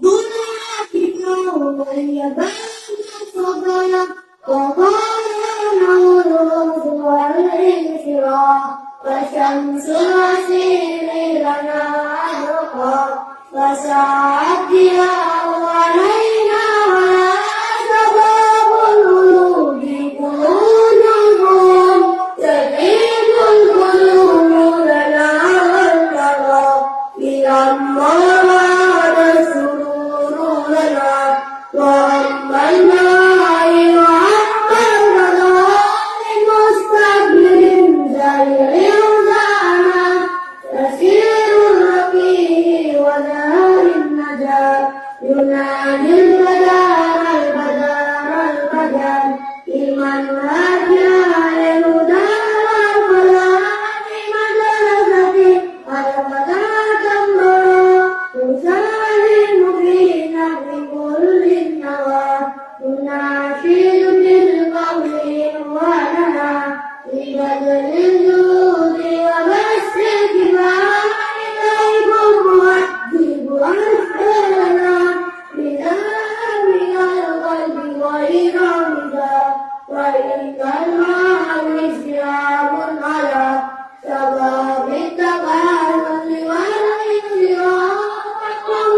ضلعتنا واليابان صدنا وقال نورود والانشراح وشمس المسير لنا أبقى وساعت ضياء علينا ولا شباب القلوب قلوبهم تبين القلوب لنا والترى لأما وعد السرور لنا وأما الماء وعبرنا لمستقبل زريع زعما تسير الرقي ونهر النجاة ينادي